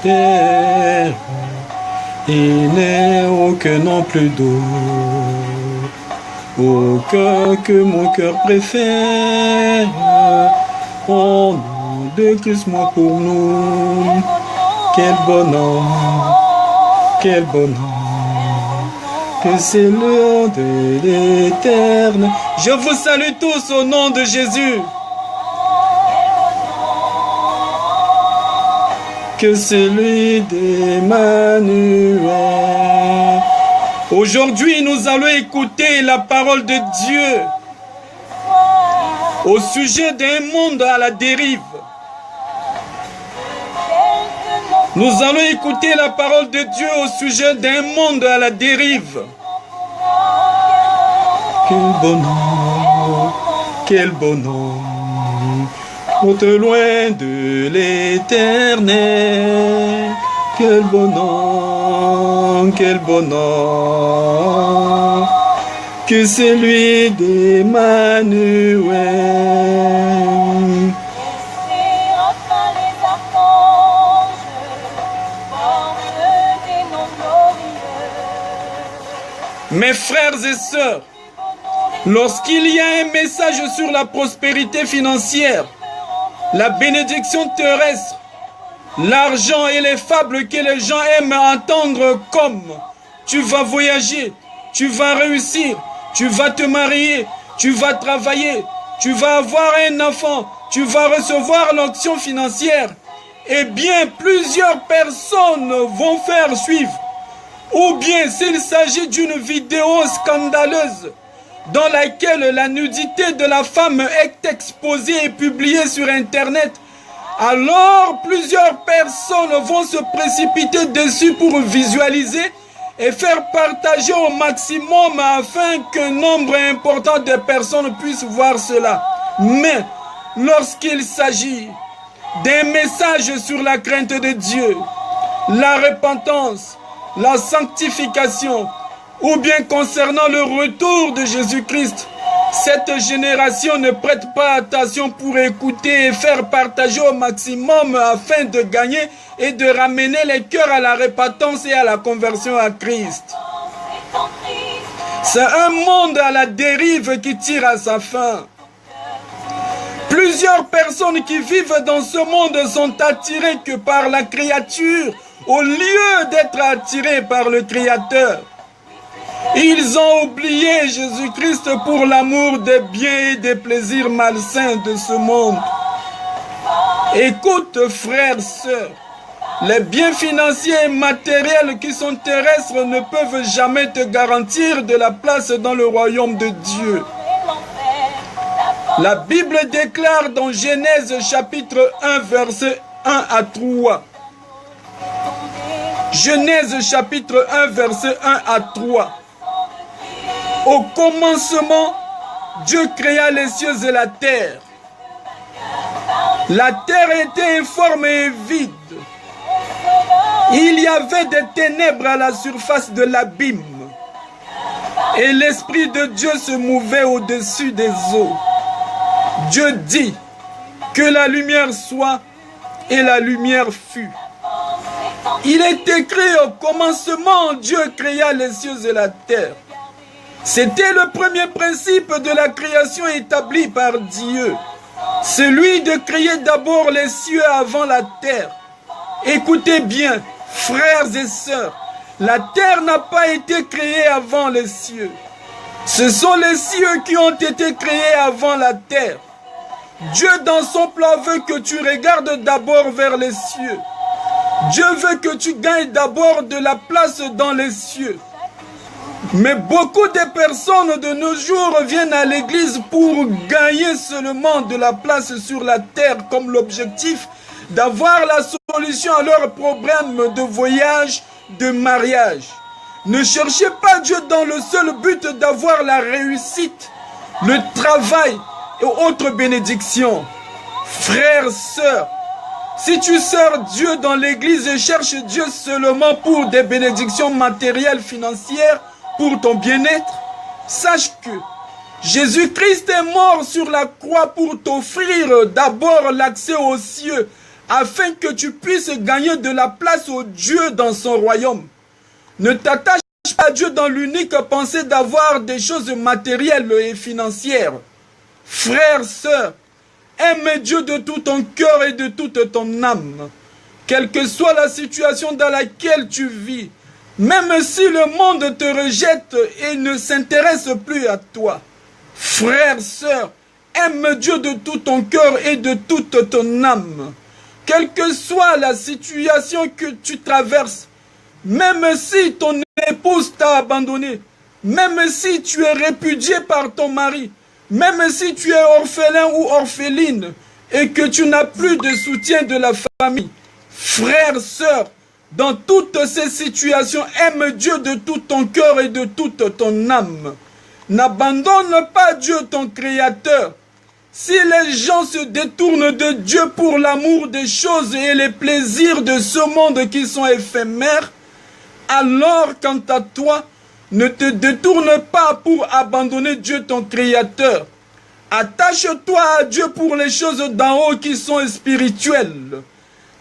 terre, il n'est aucun nom plus doux, aucun que mon cœur préfère. Au nom de Christ, moi pour nous, quel bonheur, quel bonheur, que c'est le nom de l'Éternel. Je vous salue tous au nom de Jésus. Que celui d'Emmanuel. Aujourd'hui, nous allons écouter la parole de Dieu au sujet d'un monde à la dérive. Nous allons écouter la parole de Dieu au sujet d'un monde à la dérive. Quel bonheur, quel bonheur. Monte loin de l'Éternel, quel bonheur, que celui d'Emmanuel. Mes frères et sœurs, lorsqu'il y a un message sur la prospérité financière, la bénédiction terrestre, l'argent et les fables que les gens aiment entendre comme tu vas voyager, tu vas réussir, tu vas te marier, tu vas travailler, tu vas avoir un enfant, tu vas recevoir l'onction financière, eh bien plusieurs personnes vont faire suivre. Ou bien s'il s'agit d'une vidéo scandaleuse dans laquelle la nudité de la femme est exposée et publiée sur Internet, alors plusieurs personnes vont se précipiter dessus pour visualiser et faire partager au maximum afin qu'un nombre important de personnes puissent voir cela. Mais lorsqu'il s'agit d'un message sur la crainte de Dieu, la repentance, la sanctification, ou bien concernant le retour de Jésus-Christ, cette génération ne prête pas attention pour écouter et faire partager au maximum afin de gagner et de ramener les cœurs à la repentance et à la conversion à Christ. C'est un monde à la dérive qui tire à sa fin. Plusieurs personnes qui vivent dans ce monde sont attirées que par la créature au lieu d'être attirées par le Créateur. Ils ont oublié Jésus-Christ pour l'amour des biens et des plaisirs malsains de ce monde. Écoute, frères, sœurs, les biens financiers et matériels qui sont terrestres ne peuvent jamais te garantir de la place dans le royaume de Dieu. La Bible déclare dans Genèse chapitre 1, verset 1 à 3. Genèse chapitre 1, verset 1 à 3. Au commencement, Dieu créa les cieux et la terre. La terre était informe et vide. Il y avait des ténèbres à la surface de l'abîme. Et l'Esprit de Dieu se mouvait au-dessus des eaux. Dieu dit que la lumière soit, et la lumière fut. Il est écrit au commencement, Dieu créa les cieux et la terre. C'était le premier principe de la création établi par Dieu. Celui de créer d'abord les cieux avant la terre. Écoutez bien, frères et sœurs, la terre n'a pas été créée avant les cieux. Ce sont les cieux qui ont été créés avant la terre. Dieu dans son plan veut que tu regardes d'abord vers les cieux. Dieu veut que tu gagnes d'abord de la place dans les cieux. Mais beaucoup de personnes de nos jours viennent à l'église pour gagner seulement de la place sur la terre comme l'objectif d'avoir la solution à leurs problèmes de voyage, de mariage. Ne cherchez pas Dieu dans le seul but d'avoir la réussite, le travail et autres bénédictions. Frères, sœurs, si tu sers Dieu dans l'église et cherches Dieu seulement pour des bénédictions matérielles, financières, pour ton bien-être, sache que Jésus-Christ est mort sur la croix pour t'offrir d'abord l'accès aux cieux afin que tu puisses gagner de la place au Dieu dans son royaume. Ne t'attache pas à Dieu dans l'unique pensée d'avoir des choses matérielles et financières. Frères, sœurs, aime Dieu de tout ton cœur et de toute ton âme. Quelle que soit la situation dans laquelle tu vis, même si le monde te rejette et ne s'intéresse plus à toi. Frères, sœurs, aime Dieu de tout ton cœur et de toute ton âme. Quelle que soit la situation que tu traverses, même si ton épouse t'a abandonné, même si tu es répudié par ton mari, même si tu es orphelin ou orpheline et que tu n'as plus de soutien de la famille, frères, sœurs, dans toutes ces situations, aime Dieu de tout ton cœur et de toute ton âme. N'abandonne pas Dieu ton Créateur. Si les gens se détournent de Dieu pour l'amour des choses et les plaisirs de ce monde qui sont éphémères, alors quant à toi, ne te détourne pas pour abandonner Dieu ton Créateur. Attache-toi à Dieu pour les choses d'en haut qui sont spirituelles.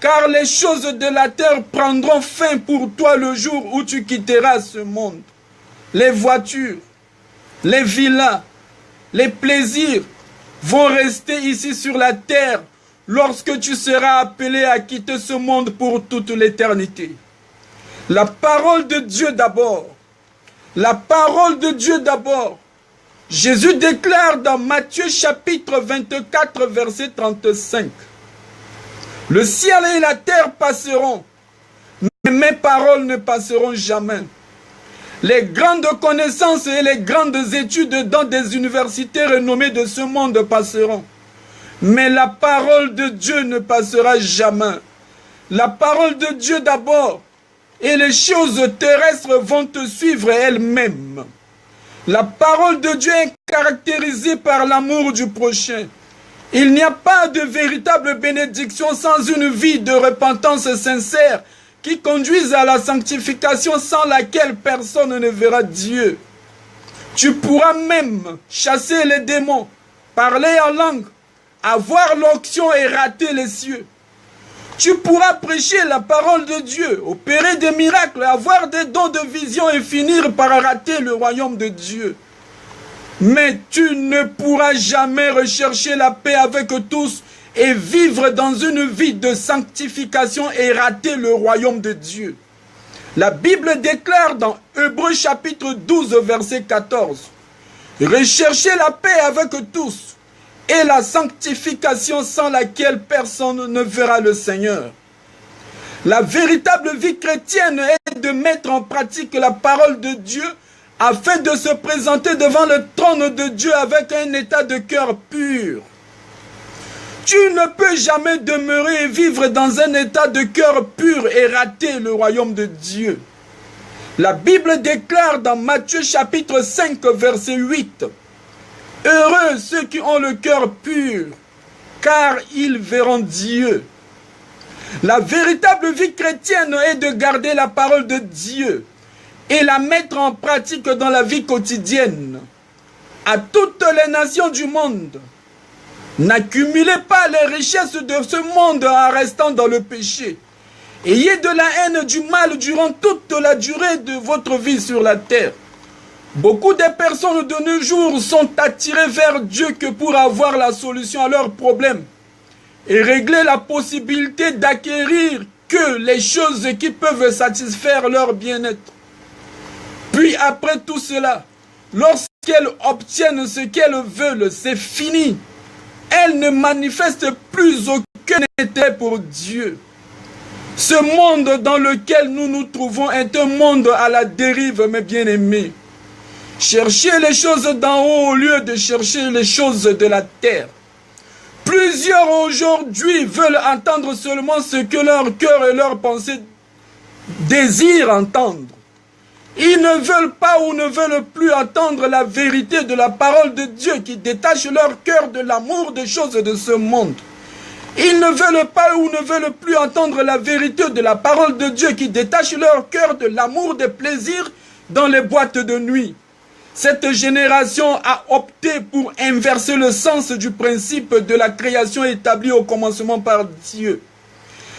Car les choses de la terre prendront fin pour toi le jour où tu quitteras ce monde. Les voitures, les villas, les plaisirs vont rester ici sur la terre lorsque tu seras appelé à quitter ce monde pour toute l'éternité. La parole de Dieu d'abord. La parole de Dieu d'abord. Jésus déclare dans Matthieu chapitre 24 verset 35. Le ciel et la terre passeront, mais mes paroles ne passeront jamais. Les grandes connaissances et les grandes études dans des universités renommées de ce monde passeront. Mais la parole de Dieu ne passera jamais. La parole de Dieu d'abord. Et les choses terrestres vont te suivre elles-mêmes. La parole de Dieu est caractérisée par l'amour du prochain. Il n'y a pas de véritable bénédiction sans une vie de repentance sincère qui conduise à la sanctification sans laquelle personne ne verra Dieu. Tu pourras même chasser les démons, parler en langue, avoir l'onction et rater les cieux. Tu pourras prêcher la parole de Dieu, opérer des miracles, avoir des dons de vision et finir par rater le royaume de Dieu. Mais tu ne pourras jamais rechercher la paix avec tous et vivre dans une vie de sanctification et rater le royaume de Dieu. La Bible déclare dans Hébreux chapitre 12 verset 14, « Recherchez la paix avec tous et la sanctification sans laquelle personne ne verra le Seigneur. » La véritable vie chrétienne est de mettre en pratique la parole de Dieu afin de se présenter devant le trône de Dieu avec un état de cœur pur. Tu ne peux jamais demeurer et vivre dans un état de cœur pur et rater le royaume de Dieu. La Bible déclare dans Matthieu chapitre 5 verset 8, « Heureux ceux qui ont le cœur pur, car ils verront Dieu. » La véritable vie chrétienne est de garder la parole de Dieu et la mettre en pratique dans la vie quotidienne. À toutes les nations du monde, n'accumulez pas les richesses de ce monde en restant dans le péché. Ayez de la haine du mal durant toute la durée de votre vie sur la terre. Beaucoup de personnes de nos jours sont attirées vers Dieu que pour avoir la solution à leurs problèmes et régler la possibilité d'acquérir que les choses qui peuvent satisfaire leur bien-être. Puis après tout cela, lorsqu'elles obtiennent ce qu'elles veulent, c'est fini. Elles ne manifestent plus aucun intérêt pour Dieu. Ce monde dans lequel nous nous trouvons est un monde à la dérive, mes bien-aimés. Cherchez les choses d'en haut au lieu de chercher les choses de la terre. Plusieurs aujourd'hui veulent entendre seulement ce que leur cœur et leur pensée désirent entendre. Ils ne veulent pas ou ne veulent plus entendre la vérité de la parole de Dieu qui détache leur cœur de l'amour des choses de ce monde. Ils ne veulent pas ou ne veulent plus entendre la vérité de la parole de Dieu qui détache leur cœur de l'amour des plaisirs dans les boîtes de nuit. Cette génération a opté pour inverser le sens du principe de la création établie au commencement par Dieu.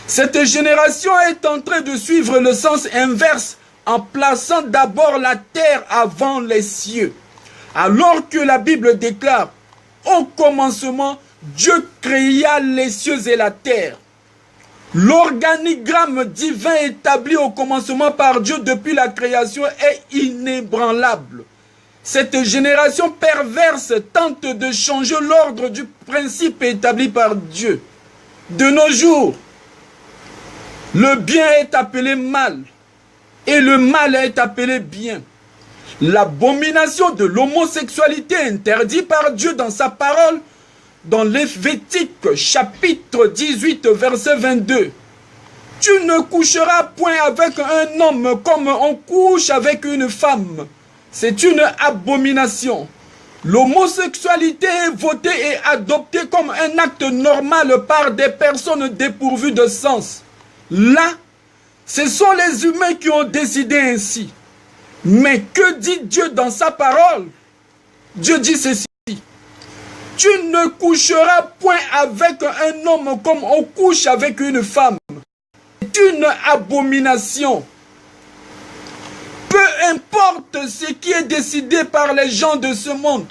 Cette génération est en train de suivre le sens inverse en plaçant d'abord la terre avant les cieux. Alors que la Bible déclare, au commencement, Dieu créa les cieux et la terre. L'organigramme divin établi au commencement par Dieu depuis la création est inébranlable. Cette génération perverse tente de changer l'ordre du principe établi par Dieu. De nos jours, le bien est appelé mal et le mal est appelé bien. L'abomination de l'homosexualité interdite par Dieu dans sa parole, dans Lévitique chapitre 18 verset 22. Tu ne coucheras point avec un homme comme on couche avec une femme. C'est une abomination. L'homosexualité est votée et adoptée comme un acte normal par des personnes dépourvues de sens. Là, ce sont les humains qui ont décidé ainsi. Mais que dit Dieu dans sa parole? Dieu dit ceci. Tu ne coucheras point avec un homme comme on couche avec une femme. C'est une abomination. Peu importe ce qui est décidé par les gens de ce monde,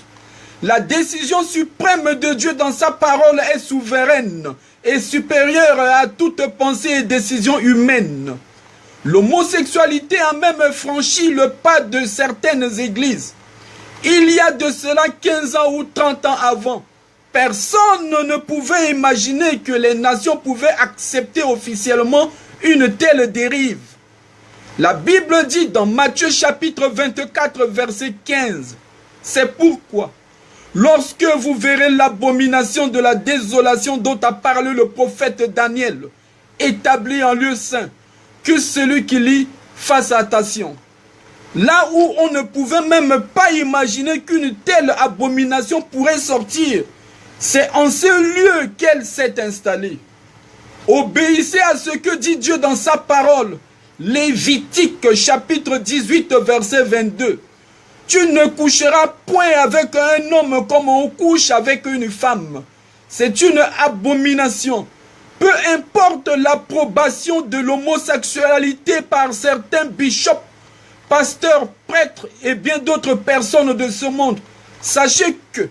la décision suprême de Dieu dans sa parole est souveraine et supérieure à toute pensée et décision humaine. L'homosexualité a même franchi le pas de certaines églises. Il y a de cela 15 ans ou 30 ans avant, personne ne pouvait imaginer que les nations pouvaient accepter officiellement une telle dérive. La Bible dit dans Matthieu chapitre 24 verset 15, c'est pourquoi, lorsque vous verrez l'abomination de la désolation dont a parlé le prophète Daniel, établie en lieu saint, que celui qui lit fasse attention. Là où on ne pouvait même pas imaginer qu'une telle abomination pourrait sortir, c'est en ce lieu qu'elle s'est installée. Obéissez à ce que dit Dieu dans sa parole. Lévitique chapitre 18 verset 22. Tu ne coucheras point avec un homme comme on couche avec une femme. C'est une abomination. Peu importe l'approbation de l'homosexualité par certains bishops, pasteurs, prêtres et bien d'autres personnes de ce monde, sachez que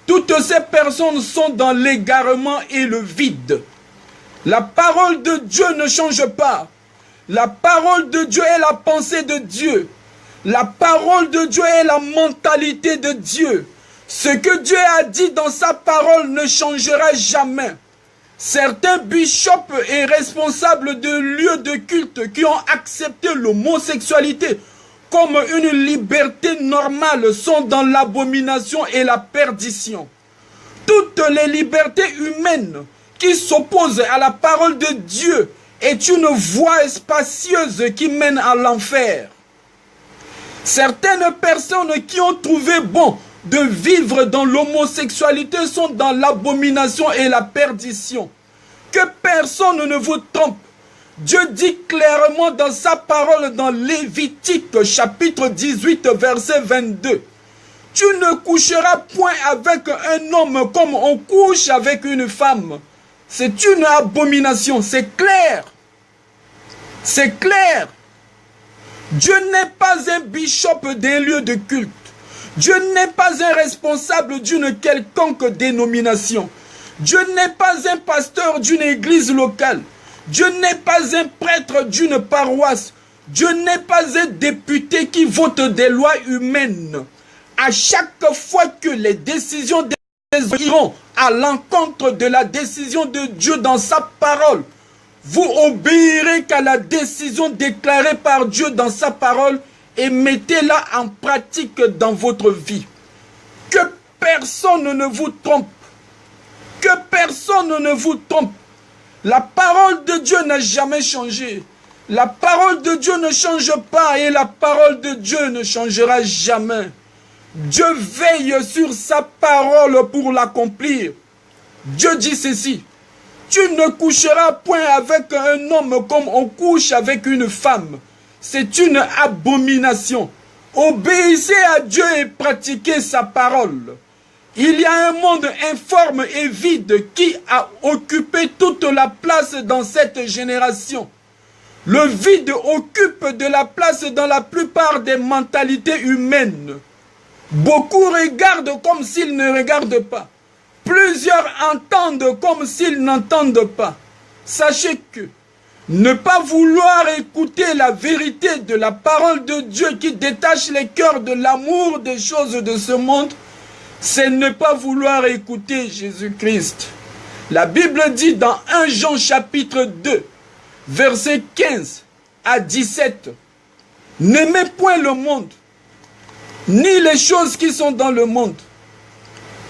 toutes ces personnes sont dans l'égarement et le vide. La parole de Dieu ne change pas. La parole de Dieu est la pensée de Dieu. La parole de Dieu est la mentalité de Dieu. Ce que Dieu a dit dans sa parole ne changera jamais. Certains bishops et responsables de lieux de culte qui ont accepté l'homosexualité comme une liberté normale sont dans l'abomination et la perdition. Toutes les libertés humaines qui s'opposent à la parole de Dieu est une voie spacieuse qui mène à l'enfer. Certaines personnes qui ont trouvé bon de vivre dans l'homosexualité sont dans l'abomination et la perdition. Que personne ne vous trompe. Dieu dit clairement dans sa parole dans Lévitique chapitre 18 verset 22. Tu ne coucheras point avec un homme comme on couche avec une femme. C'est une abomination, c'est clair. C'est clair. Dieu n'est pas un bishop d'un lieu de culte. Dieu n'est pas un responsable d'une quelconque dénomination. Dieu n'est pas un pasteur d'une église locale. Dieu n'est pas un prêtre d'une paroisse. Dieu n'est pas un député qui vote des lois humaines. À chaque fois que les décisions des hommes iront à l'encontre de la décision de Dieu dans sa parole, vous obéirez qu'à la décision déclarée par Dieu dans sa parole et mettez-la en pratique dans votre vie. Que personne ne vous trompe. Que personne ne vous trompe. La parole de Dieu n'a jamais changé. La parole de Dieu ne change pas et la parole de Dieu ne changera jamais. Dieu veille sur sa parole pour l'accomplir. Dieu dit ceci. Tu ne coucheras point avec un homme comme on couche avec une femme. C'est une abomination. Obéissez à Dieu et pratiquez sa parole. Il y a un monde informe et vide qui a occupé toute la place dans cette génération. Le vide occupe de la place dans la plupart des mentalités humaines. Beaucoup regardent comme s'ils ne regardent pas. Plusieurs entendent comme s'ils n'entendent pas. Sachez que ne pas vouloir écouter la vérité de la parole de Dieu qui détache les cœurs de l'amour des choses de ce monde, c'est ne pas vouloir écouter Jésus-Christ. La Bible dit dans 1 Jean chapitre 2, versets 15 à 17, « N'aimez point le monde, ni les choses qui sont dans le monde.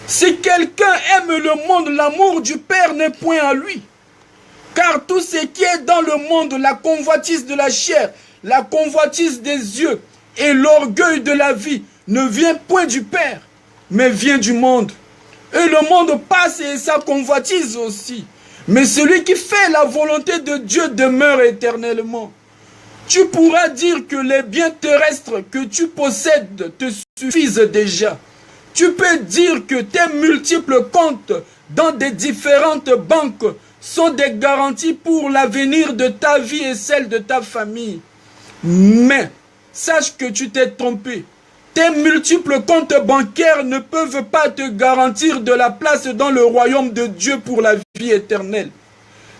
Si quelqu'un aime le monde, l'amour du Père n'est point à lui. Car tout ce qui est dans le monde, la convoitise de la chair, la convoitise des yeux et l'orgueil de la vie, ne vient point du Père, mais vient du monde. Et le monde passe et sa convoitise aussi. Mais celui qui fait la volonté de Dieu demeure éternellement. » Tu pourras dire que les biens terrestres que tu possèdes te suffisent déjà. Tu peux dire que tes multiples comptes dans des différentes banques sont des garanties pour l'avenir de ta vie et celle de ta famille. Mais sache que tu t'es trompé. Tes multiples comptes bancaires ne peuvent pas te garantir de la place dans le royaume de Dieu pour la vie éternelle.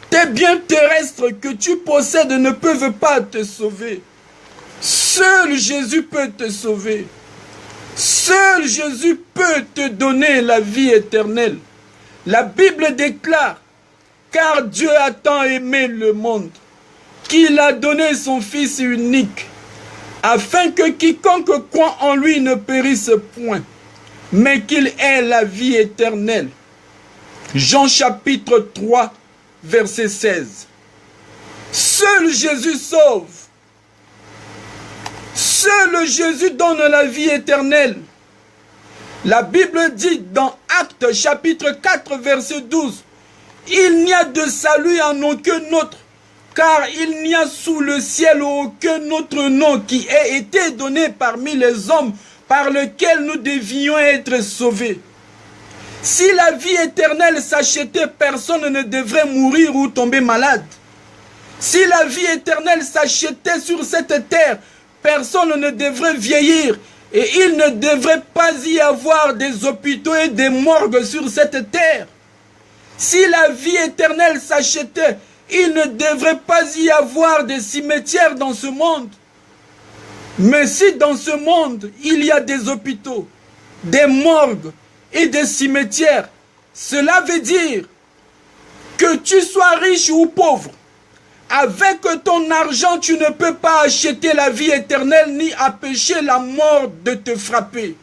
Tes biens terrestres que tu possèdes ne peuvent pas te sauver. Seul Jésus peut te sauver. Seul Jésus peut te donner la vie éternelle. La Bible déclare, « Car Dieu a tant aimé le monde, qu'il a donné son Fils unique, afin que quiconque croit en lui ne périsse point, mais qu'il ait la vie éternelle. » Jean chapitre 3, verset 16. Seul Jésus sauve. Seul Jésus donne la vie éternelle. La Bible dit dans Actes chapitre 4, verset 12, « Il n'y a de salut en aucun autre, car il n'y a sous le ciel aucun autre nom qui ait été donné parmi les hommes par lequel nous devions être sauvés. » Si la vie éternelle s'achetait, personne ne devrait mourir ou tomber malade. Si la vie éternelle s'achetait sur cette terre, personne ne devrait vieillir et il ne devrait pas y avoir des hôpitaux et des morgues sur cette terre. Si la vie éternelle s'achetait, il ne devrait pas y avoir des cimetières dans ce monde. Mais si dans ce monde, il y a des hôpitaux, des morgues et des cimetières, cela veut dire que tu sois riche ou pauvre, avec ton argent, tu ne peux pas acheter la vie éternelle ni empêcher la mort de te frapper.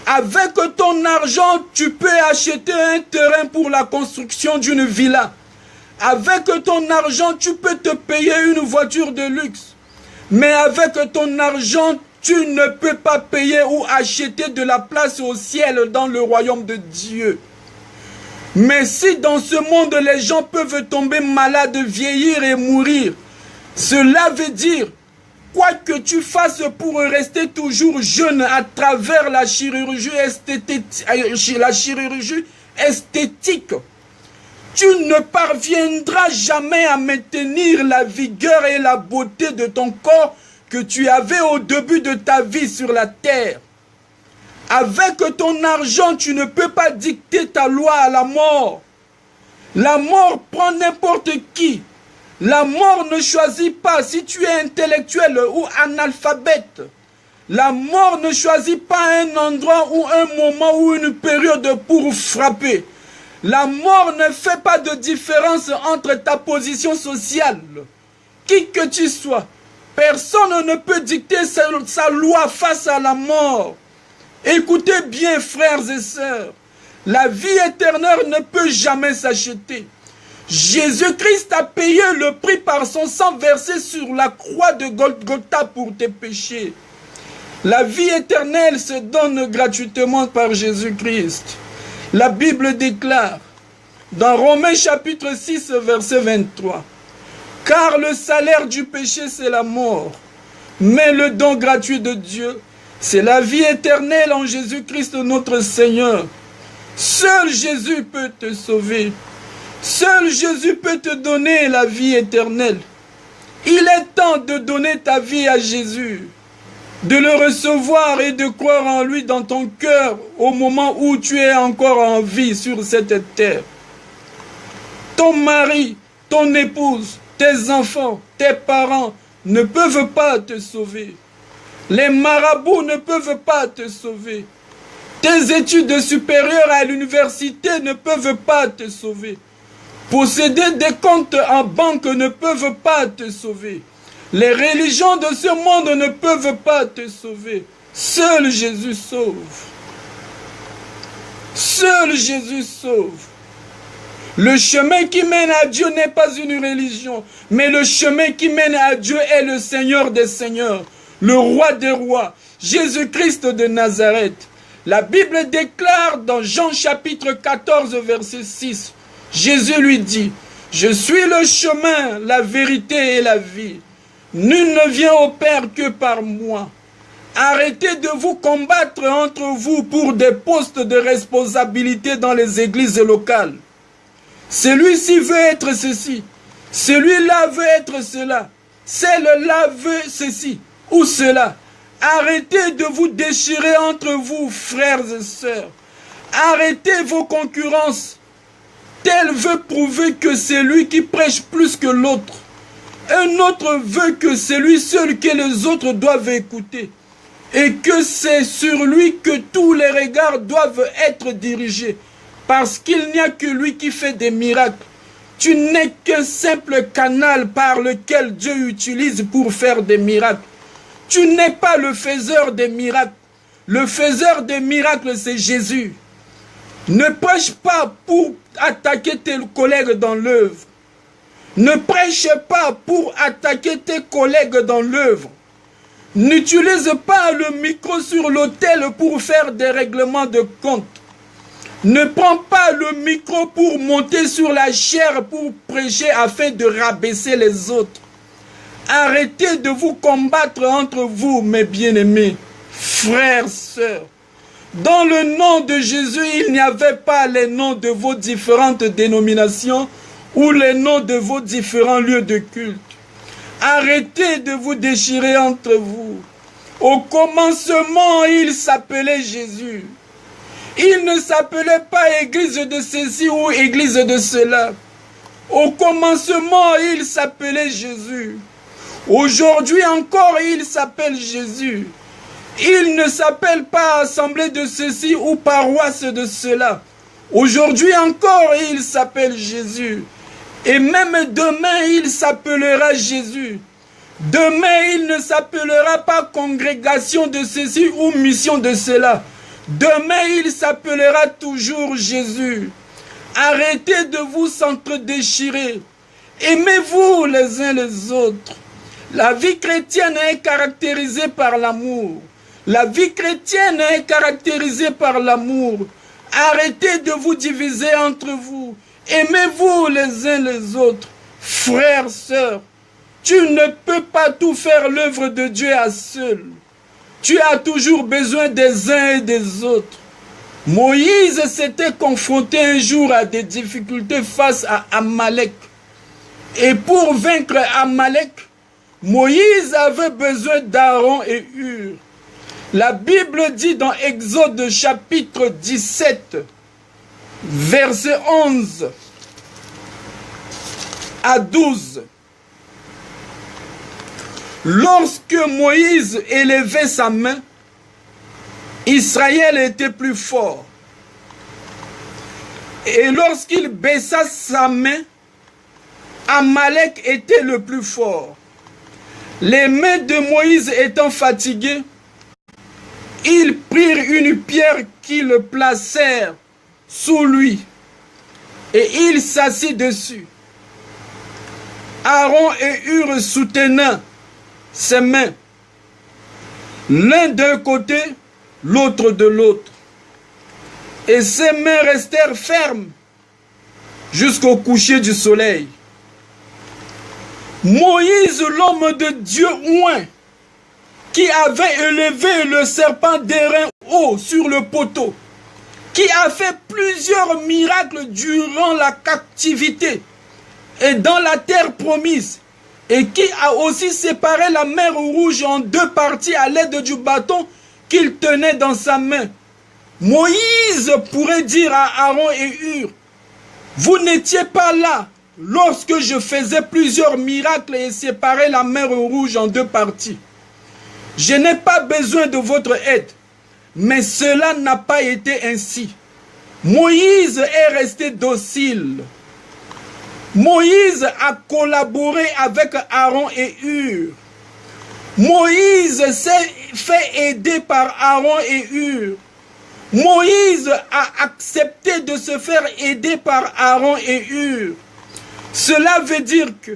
Avec ton argent, tu peux acheter un terrain pour la construction d'une villa. Avec ton argent, tu peux te payer une voiture de luxe. Mais avec ton argent, tu ne peux pas payer ou acheter de la place au ciel dans le royaume de Dieu. Mais si dans ce monde, les gens peuvent tomber malades, vieillir et mourir, cela veut dire, quoi que tu fasses pour rester toujours jeune à travers la chirurgie esthétique, tu ne parviendras jamais à maintenir la vigueur et la beauté de ton corps que tu avais au début de ta vie sur la terre. Avec ton argent, tu ne peux pas dicter ta loi à la mort. La mort prend n'importe qui. La mort ne choisit pas si tu es intellectuel ou analphabète. La mort ne choisit pas un endroit ou un moment ou une période pour frapper. La mort ne fait pas de différence entre ta position sociale. Qui que tu sois, personne ne peut dicter sa loi face à la mort. Écoutez bien, frères et sœurs, la vie éternelle ne peut jamais s'acheter. Jésus-Christ a payé le prix par son sang versé sur la croix de Golgotha pour tes péchés. La vie éternelle se donne gratuitement par Jésus-Christ. La Bible déclare dans Romains chapitre 6 verset 23, « Car le salaire du péché c'est la mort, mais le don gratuit de Dieu, c'est la vie éternelle en Jésus-Christ notre Seigneur. Seul Jésus peut te sauver. Seul Jésus peut te donner la vie éternelle. Il est temps de donner ta vie à Jésus, de le recevoir et de croire en lui dans ton cœur au moment où tu es encore en vie sur cette terre. Ton mari, ton épouse, tes enfants, tes parents ne peuvent pas te sauver. Les marabouts ne peuvent pas te sauver. Tes études supérieures à l'université ne peuvent pas te sauver. Posséder des comptes en banque ne peuvent pas te sauver. Les religions de ce monde ne peuvent pas te sauver. Seul Jésus sauve. Seul Jésus sauve. Le chemin qui mène à Dieu n'est pas une religion, mais le chemin qui mène à Dieu est le Seigneur des Seigneurs, le Roi des Rois, Jésus-Christ de Nazareth. La Bible déclare dans Jean chapitre 14, verset 6, Jésus lui dit, « Je suis le chemin, la vérité et la vie. Nul ne vient au Père que par moi. Arrêtez de vous combattre entre vous pour des postes de responsabilité dans les églises locales. Celui-ci veut être ceci, celui-là veut être cela, celle-là veut ceci ou cela. Arrêtez de vous déchirer entre vous, frères et sœurs. Arrêtez vos concurrences. Tel veut prouver que c'est lui qui prêche plus que l'autre. Un autre veut que c'est lui seul que les autres doivent écouter. Et que c'est sur lui que tous les regards doivent être dirigés. Parce qu'il n'y a que lui qui fait des miracles. Tu n'es qu'un simple canal par lequel Dieu utilise pour faire des miracles. Tu n'es pas le faiseur des miracles. Le faiseur des miracles, c'est Jésus. Ne prêche pas pour attaquer tes collègues dans l'œuvre. Ne prêche pas pour attaquer tes collègues dans l'œuvre. N'utilise pas le micro sur l'autel pour faire des règlements de compte. Ne prends pas le micro pour monter sur la chaire pour prêcher afin de rabaisser les autres. Arrêtez de vous combattre entre vous, mes bien-aimés, frères, sœurs. Dans le nom de Jésus, il n'y avait pas les noms de vos différentes dénominations ou les noms de vos différents lieux de culte. Arrêtez de vous déchirer entre vous. Au commencement, il s'appelait Jésus. Il ne s'appelait pas église de ceci ou église de cela. Au commencement, il s'appelait Jésus. Aujourd'hui encore, il s'appelle Jésus. Il ne s'appelle pas assemblée de ceci ou paroisse de cela. Aujourd'hui encore, il s'appelle Jésus. Et même demain, il s'appellera Jésus. Demain, il ne s'appellera pas congrégation de ceci ou mission de cela. Demain, il s'appellera toujours Jésus. Arrêtez de vous s'entre-déchirer. Aimez-vous les uns les autres. La vie chrétienne est caractérisée par l'amour. La vie chrétienne est caractérisée par l'amour. Arrêtez de vous diviser entre vous. Aimez-vous les uns les autres. Frères, sœurs, tu ne peux pas tout faire l'œuvre de Dieu à seul. Tu as toujours besoin des uns et des autres. Moïse s'était confronté un jour à des difficultés face à Amalek. Et pour vaincre Amalek, Moïse avait besoin d'Aaron et Hur. La Bible dit dans Exode chapitre 17, verset 11 à 12. Lorsque Moïse élevait sa main, Israël était plus fort. Et lorsqu'il baissa sa main, Amalek était le plus fort. Les mains de Moïse étant fatiguées, ils prirent une pierre qu'ils placèrent sous lui et il s'assit dessus. Aaron et Hur soutenant ses mains, l'un d'un côté, l'autre de l'autre. Et ses mains restèrent fermes jusqu'au coucher du soleil. Moïse, l'homme de Dieu oint, qui avait élevé le serpent d'airain haut sur le poteau, qui a fait plusieurs miracles durant la captivité et dans la terre promise, et qui a aussi séparé la mer Rouge en deux parties à l'aide du bâton qu'il tenait dans sa main. Moïse pourrait dire à Aaron et Hur, vous n'étiez pas là lorsque je faisais plusieurs miracles et séparais la mer Rouge en deux parties. Je n'ai pas besoin de votre aide, mais cela n'a pas été ainsi. Moïse est resté docile. Moïse a collaboré avec Aaron et Hur. Moïse s'est fait aider par Aaron et Hur. Moïse a accepté de se faire aider par Aaron et Hur. Cela veut dire que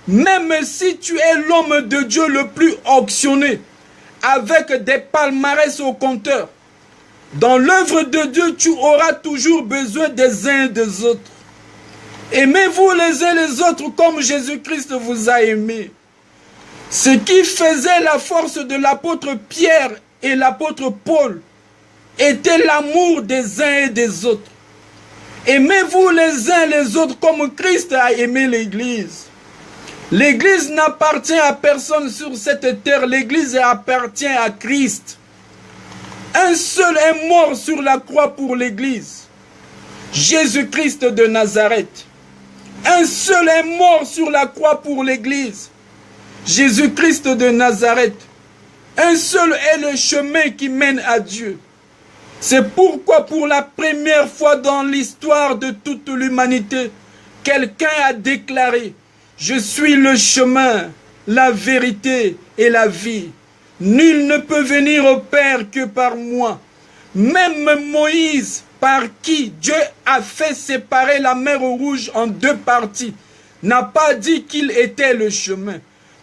même si tu es l'homme de Dieu le plus auctionné, avec des palmarès au compteur, dans l'œuvre de Dieu, tu auras toujours besoin des uns et des autres. Aimez-vous les uns les autres comme Jésus-Christ vous a aimé. Ce qui faisait la force de l'apôtre Pierre et l'apôtre Paul était l'amour des uns et des autres. Aimez-vous les uns les autres comme Christ a aimé l'Église. L'Église n'appartient à personne sur cette terre, l'Église appartient à Christ. Un seul est mort sur la croix pour l'Église, Jésus-Christ de Nazareth. Un seul est mort sur la croix pour l'Église, Jésus-Christ de Nazareth. Un seul est le chemin qui mène à Dieu. C'est pourquoi pour la première fois dans l'histoire de toute l'humanité, quelqu'un a déclaré « Je suis le chemin, la vérité et la vie. Nul ne peut venir au Père que par moi. » Même Moïse, par qui Dieu a fait séparer la mer Rouge en deux parties, n'a pas dit qu'il était le chemin.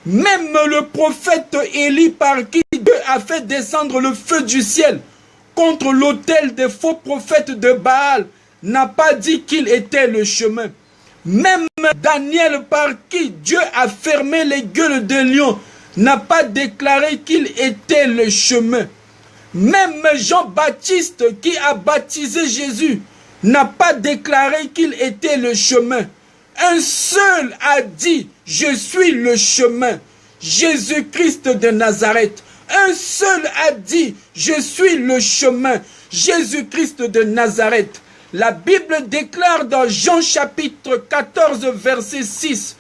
Même le prophète Élie, par qui Dieu a fait descendre le feu du ciel contre l'autel des faux prophètes de Baal, n'a pas dit qu'il était le chemin. Même Daniel, par qui Dieu a fermé les gueules de lions, n'a pas déclaré qu'il était le chemin. Même Jean-Baptiste, qui a baptisé Jésus, n'a pas déclaré qu'il était le chemin. Un seul a dit « Je suis le chemin », Jésus-Christ de Nazareth. Un seul a dit « Je suis le chemin », Jésus-Christ de Nazareth. La Bible déclare dans Jean chapitre 14, verset 6,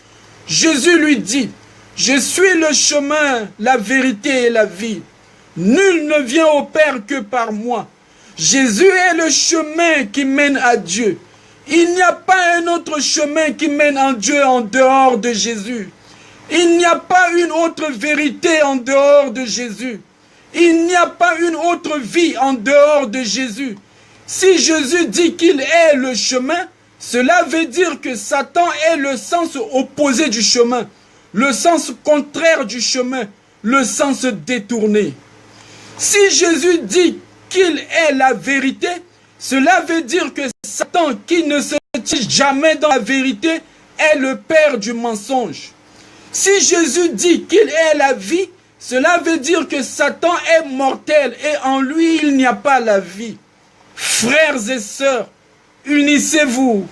Jésus lui dit « Je suis le chemin, la vérité et la vie. Nul ne vient au Père que par moi. » Jésus est le chemin qui mène à Dieu. Il n'y a pas un autre chemin qui mène à Dieu en dehors de Jésus. Il n'y a pas une autre vérité en dehors de Jésus. Il n'y a pas une autre vie en dehors de Jésus. Si Jésus dit qu'il est le chemin, cela veut dire que Satan est le sens opposé du chemin, le sens contraire du chemin, le sens détourné. Si Jésus dit qu'il est la vérité, cela veut dire que Satan, qui ne se tient jamais dans la vérité, est le père du mensonge. Si Jésus dit qu'il est la vie, cela veut dire que Satan est mortel et en lui il n'y a pas la vie. Frères et sœurs, unissez-vous,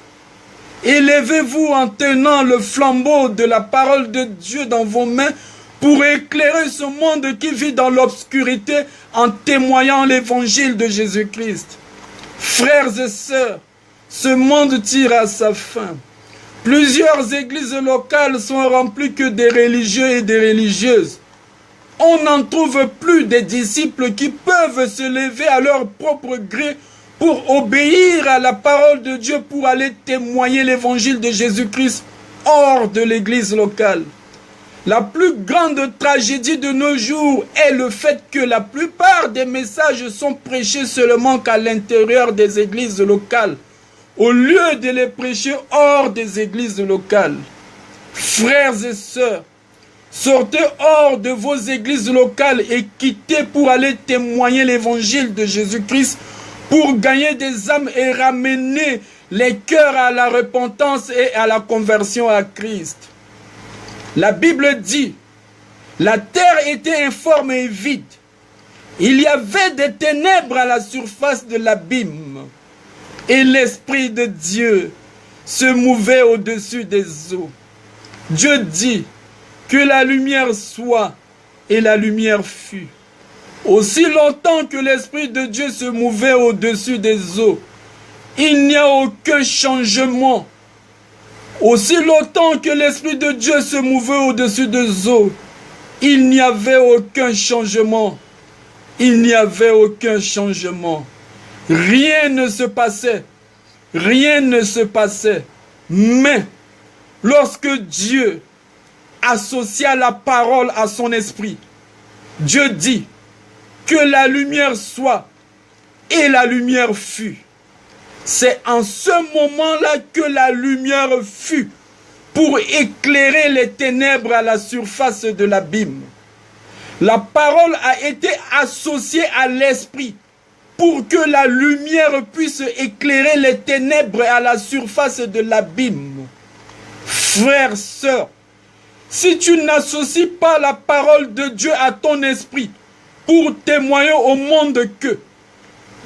élevez-vous en tenant le flambeau de la parole de Dieu dans vos mains pour éclairer ce monde qui vit dans l'obscurité en témoignant l'évangile de Jésus-Christ. Frères et sœurs, ce monde tire à sa fin. Plusieurs églises locales sont remplies que des religieux et des religieuses. On n'en trouve plus des disciples qui peuvent se lever à leur propre gré pour obéir à la parole de Dieu, pour aller témoigner l'évangile de Jésus-Christ hors de l'église locale. La plus grande tragédie de nos jours est le fait que la plupart des messages sont prêchés seulement qu'à l'intérieur des églises locales, au lieu de les prêcher hors des églises locales. Frères et sœurs, sortez hors de vos églises locales et quittez pour aller témoigner l'évangile de Jésus-Christ, pour gagner des âmes et ramener les cœurs à la repentance et à la conversion à Christ. La Bible dit, la terre était informe et vide, Il y avait des ténèbres à la surface de l'abîme. Et l'Esprit de Dieu se mouvait au-dessus des eaux. Dieu dit que la lumière soit, et la lumière fut. Aussi longtemps que l'Esprit de Dieu se mouvait au-dessus des eaux, il n'y a aucun changement. Aussi longtemps que l'Esprit de Dieu se mouvait au-dessus des eaux, il n'y avait aucun changement. Il n'y avait aucun changement. Rien ne se passait. Rien ne se passait. Mais, lorsque Dieu associa la parole à son esprit, Dieu dit que la lumière soit, et la lumière fut. C'est en ce moment-là que la lumière fut pour éclairer les ténèbres à la surface de l'abîme. La parole a été associée à l'esprit pour que la lumière puisse éclairer les ténèbres à la surface de l'abîme. Frères, sœurs, si tu n'associes pas la parole de Dieu à ton esprit pour témoigner au monde que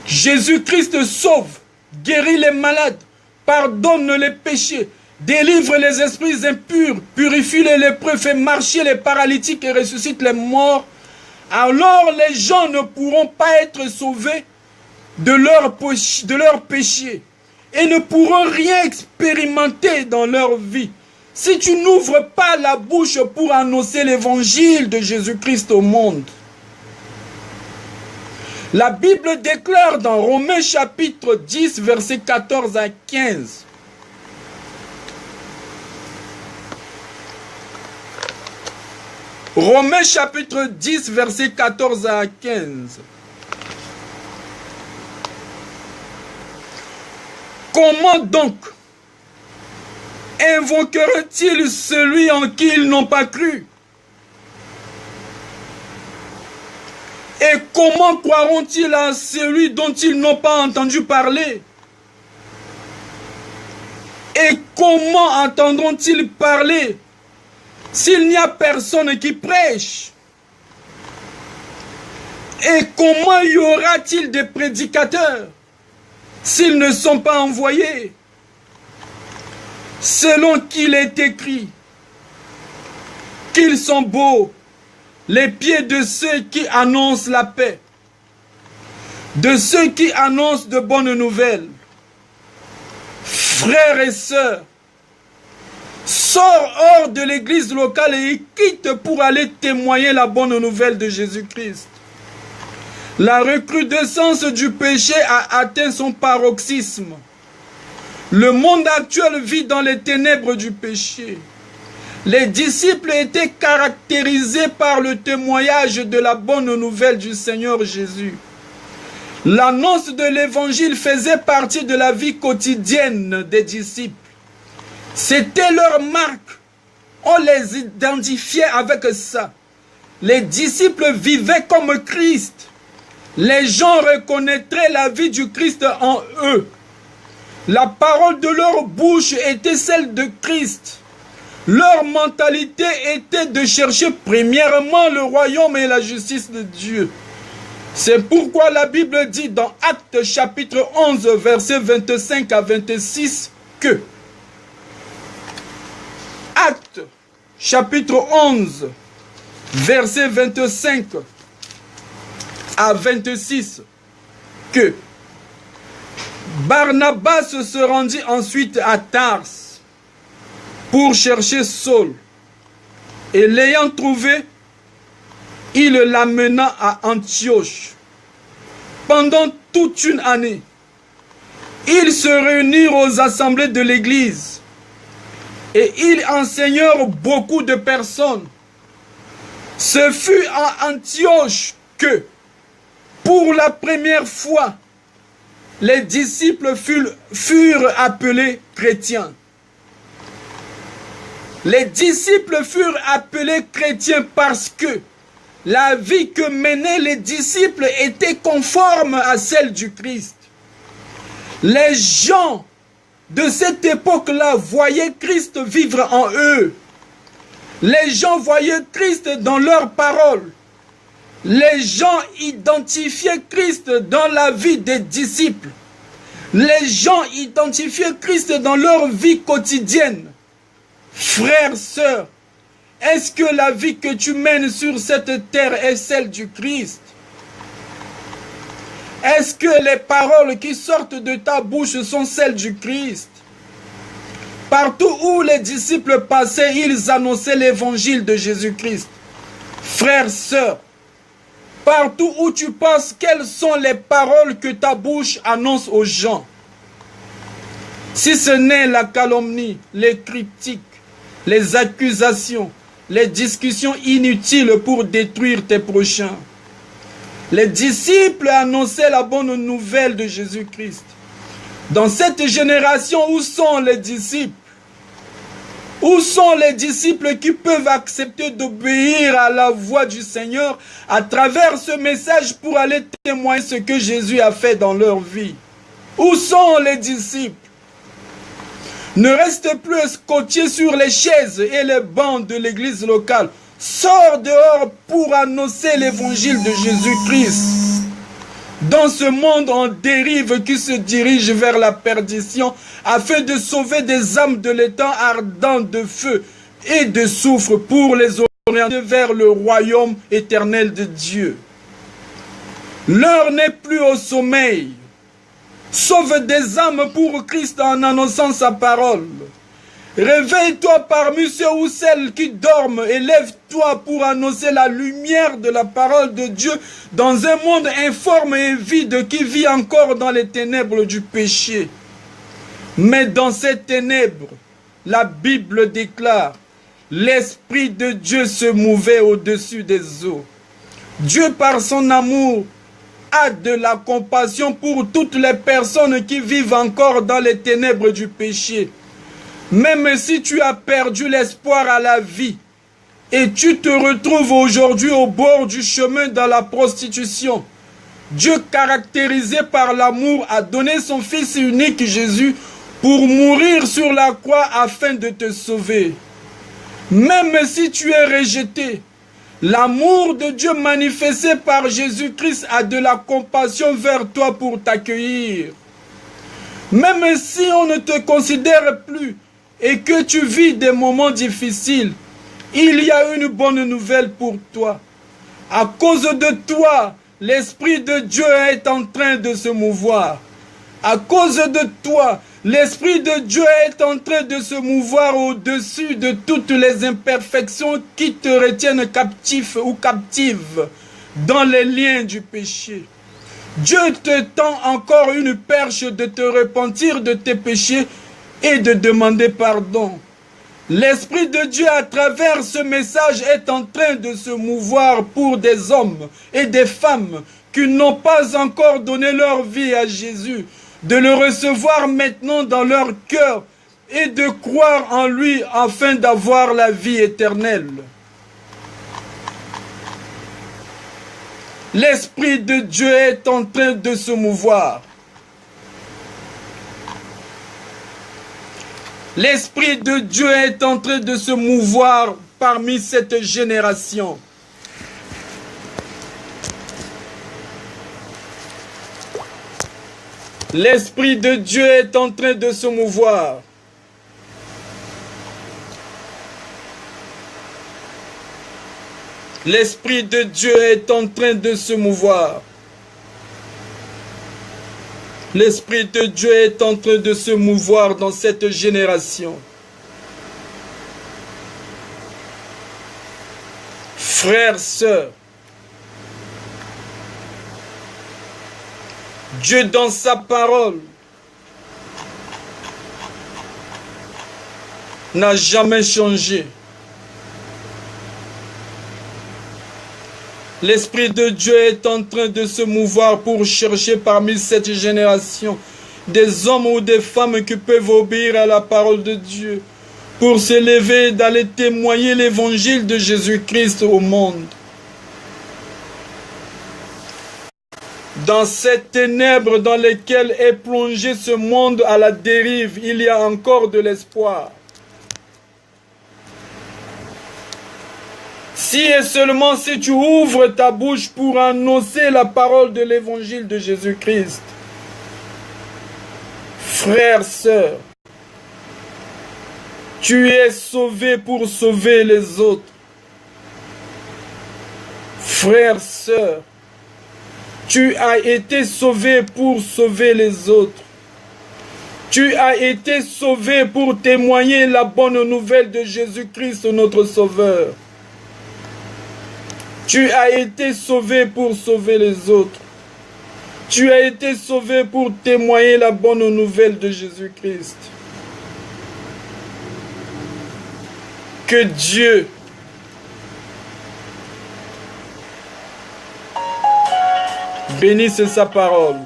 Jésus-Christ sauve, guérit les malades, pardonne les péchés, délivre les esprits impurs, purifie les lépreux, fait marcher les paralytiques et ressuscite les morts, alors les gens ne pourront pas être sauvés de leur péché et ne pourront rien expérimenter dans leur vie. Si tu n'ouvres pas la bouche pour annoncer l'évangile de Jésus-Christ au monde. La Bible déclare dans Romains chapitre 10, versets 14 à 15. Romains chapitre 10, versets 14 à 15. Comment donc invoqueront-ils celui en qui ils n'ont pas cru? Et comment croiront-ils à celui dont ils n'ont pas entendu parler? Et comment entendront-ils parler s'il n'y a personne qui prêche? Et comment y aura-t-il des prédicateurs s'ils ne sont pas envoyés? Selon qu'il est écrit qu'ils sont beaux les pieds de ceux qui annoncent la paix, de ceux qui annoncent de bonnes nouvelles. Frères et sœurs, sors hors de l'église locale et quitte pour aller témoigner la bonne nouvelle de Jésus-Christ. La recrudescence du péché a atteint son paroxysme. Le monde actuel vit dans les ténèbres du péché. Les disciples étaient caractérisés par le témoignage de la bonne nouvelle du Seigneur Jésus. L'annonce de l'évangile faisait partie de la vie quotidienne des disciples. C'était leur marque. On les identifiait avec ça. Les disciples vivaient comme Christ. Les gens reconnaîtraient la vie du Christ en eux. La parole de leur bouche était celle de Christ. Leur mentalité était de chercher premièrement le royaume et la justice de Dieu. C'est pourquoi la Bible dit dans Actes chapitre 11, versets 25 à 26 que Actes chapitre 11, versets 25 à 26 que Barnabas se rendit ensuite à Tars pour chercher Saul, et l'ayant trouvé, il l'amena à Antioche. Pendant toute une année, ils se réunirent aux assemblées de l'église, et ils enseignèrent beaucoup de personnes. Ce fut à Antioche que, pour la première fois, les disciples furent appelés chrétiens. Les disciples furent appelés chrétiens parce que la vie que menaient les disciples était conforme à celle du Christ. Les gens de cette époque-là voyaient Christ vivre en eux. Les gens voyaient Christ dans leurs paroles. Les gens identifiaient Christ dans la vie des disciples. Les gens identifiaient Christ dans leur vie quotidienne. Frères, sœurs, est-ce que la vie que tu mènes sur cette terre est celle du Christ? Est-ce que les paroles qui sortent de ta bouche sont celles du Christ? Partout où les disciples passaient, ils annonçaient l'évangile de Jésus-Christ. Frères, sœurs, partout où tu passes, quelles sont les paroles que ta bouche annonce aux gens? Si ce n'est la calomnie, les critiques, les accusations, les discussions inutiles pour détruire tes prochains. Les disciples annonçaient la bonne nouvelle de Jésus-Christ. Dans cette génération, où sont les disciples? Où sont les disciples qui peuvent accepter d'obéir à la voix du Seigneur à travers ce message pour aller témoigner ce que Jésus a fait dans leur vie? Où sont les disciples? Ne reste plus scotché sur les chaises et les bancs de l'église locale. Sors dehors pour annoncer l'évangile de Jésus-Christ. Dans ce monde en dérive qui se dirige vers la perdition, afin de sauver des âmes de l'étang ardent de feu et de soufre pour les orienter vers le royaume éternel de Dieu. L'heure n'est plus au sommeil. Sauve des âmes pour Christ en annonçant sa parole. Réveille-toi parmi ceux ou celles qui dorment et lève-toi pour annoncer la lumière de la parole de Dieu dans un monde informe et vide qui vit encore dans les ténèbres du péché. Mais dans ces ténèbres, la Bible déclare, l'Esprit de Dieu se mouvait au-dessus des eaux. Dieu, par son amour, a de la compassion pour toutes les personnes qui vivent encore dans les ténèbres du péché. Même si tu as perdu l'espoir à la vie et tu te retrouves aujourd'hui au bord du chemin dans la prostitution, Dieu, caractérisé par l'amour, a donné son Fils unique Jésus pour mourir sur la croix afin de te sauver. Même si tu es rejeté, l'amour de Dieu manifesté par Jésus-Christ a de la compassion vers toi pour t'accueillir. Même si on ne te considère plus et que tu vis des moments difficiles, il y a une bonne nouvelle pour toi. À cause de toi, l'Esprit de Dieu est en train de se mouvoir. À cause de toi, l'Esprit de Dieu est en train de se mouvoir au-dessus de toutes les imperfections qui te retiennent captif ou captive dans les liens du péché. Dieu te tend encore une perche de te repentir de tes péchés et de demander pardon. L'Esprit de Dieu à travers ce message est en train de se mouvoir pour des hommes et des femmes qui n'ont pas encore donné leur vie à Jésus, de le recevoir maintenant dans leur cœur et de croire en lui afin d'avoir la vie éternelle. L'Esprit de Dieu est en train de se mouvoir. L'Esprit de Dieu est en train de se mouvoir parmi cette génération. L'Esprit de Dieu est en train de se mouvoir. L'Esprit de Dieu est en train de se mouvoir. L'Esprit de Dieu est en train de se mouvoir dans cette génération. Frères, sœurs, Dieu dans sa parole n'a jamais changé. L'Esprit de Dieu est en train de se mouvoir pour chercher parmi cette génération des hommes ou des femmes qui peuvent obéir à la parole de Dieu pour s'élever et d'aller témoigner l'évangile de Jésus-Christ au monde. Dans ces ténèbres dans lesquelles est plongé ce monde à la dérive, il y a encore de l'espoir. Si et seulement si tu ouvres ta bouche pour annoncer la parole de l'évangile de Jésus-Christ. Frères, sœurs, tu es sauvé pour sauver les autres. Frères, sœurs, tu as été sauvé pour sauver les autres. Tu as été sauvé pour témoigner la bonne nouvelle de Jésus-Christ, notre Sauveur. Tu as été sauvé pour sauver les autres. Tu as été sauvé pour témoigner la bonne nouvelle de Jésus-Christ. Que Dieu bénisse sa parole.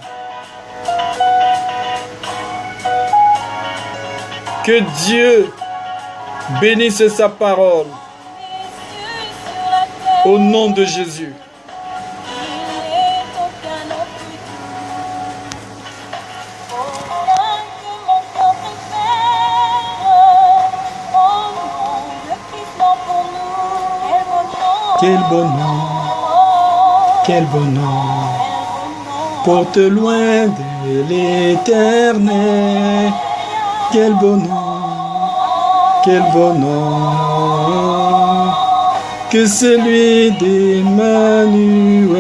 Que Dieu bénisse sa parole. Au nom de Jésus. Quel bonheur, porte loin de l'éternel. Quel bonheur, que celui d'Emmanuel.